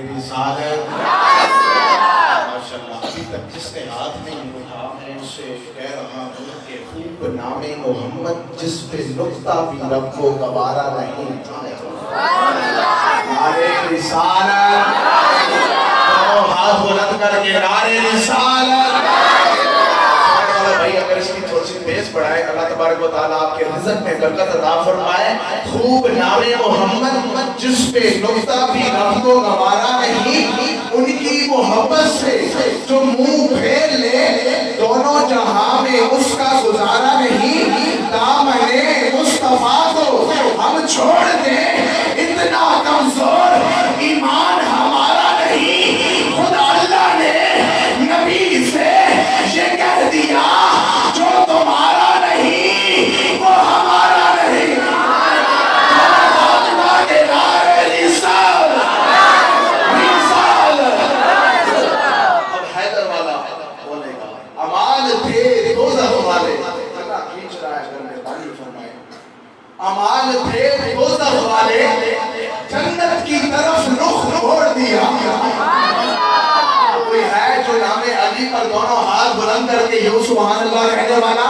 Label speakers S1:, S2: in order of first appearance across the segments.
S1: رسالت ماشاءاللہ. ابھی تک جس کے ہاتھ میں یہ اٹھا میں اس سے کہہ رہا ہوں کہ خوب نام محمد جس پہ نقطہ بھی رب کو گوارا نہیں. نعرے رسالت ہاتھ بلند کر کے نعرے رسالت. بھائی اگر اس کی تھوڑی سی بیس بڑھائے اللہ تبارک و تعالیٰ آپ کے رزق میں برکت عطا فرمائے. خوب نام محمد جس پہ نقطہ بھی رب کو گوارا نہیں. ان کی محبت سے جو منہ پھیر لے دونوں جہاں میں اس کا گزارا نہیں. دامن مصطفیٰ کو ہم چھوڑ دیں اتنا کمزور ایمان ہمارا نہیں. خدا اللہ نے نبی سے یہ کہہ دیا جو تمہارا نہیں وہ ہمارا نہیں. اب حیدر والا بولے گا امال تھے دوزخ والے. اللہ کھینچ رہا ہے گھر میں پانی فرمائے. امال تھے دوزخ والے جنت کی طرف رخ موڑ دیا. کوئی ہے جو نام علی پر دونوں ہاتھ بلند کر کے یوں سبحان اللہ کہنے والا؟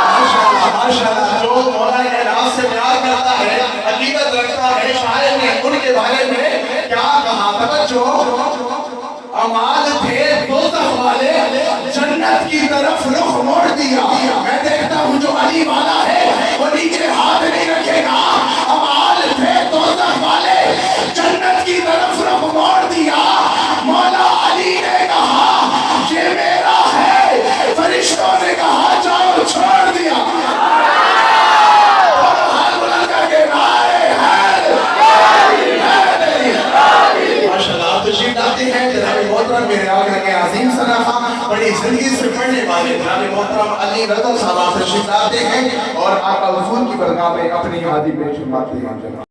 S1: ماشاءاللہ ماشاءاللہ. جو مولا اعراض سے پیار کرتا ہے عقیدت رکھتا ہے شاعر نے ان کے بارے میں کیا کہا؟ توجہ. امال تھے دوزخ والے جنت کی طرف رخ موڑ دیا. میں دیکھتا ہوں جو علی والا ہے وہ نیچے ہاتھ نہیں رکھے گا. امال تھے دوزخ والے جنت کی طرف رخ موڑ دیا. مولا علی نے کہا یہ میرا ہے. فرشتوں نے کہا جاؤ چھوڑ دیا. ماشاءاللہ آپ تشریف لاتے ہیں جناب محترم میرے آقا کے عظیم صدقہ بڑی زندگی سے پڑھنے والے جناب محترم علی رضا صاحب تشریف لاتے ہیں اور آقا حضور کی برگاہ میں اپنی ہادی پیش فرماتے ہیں.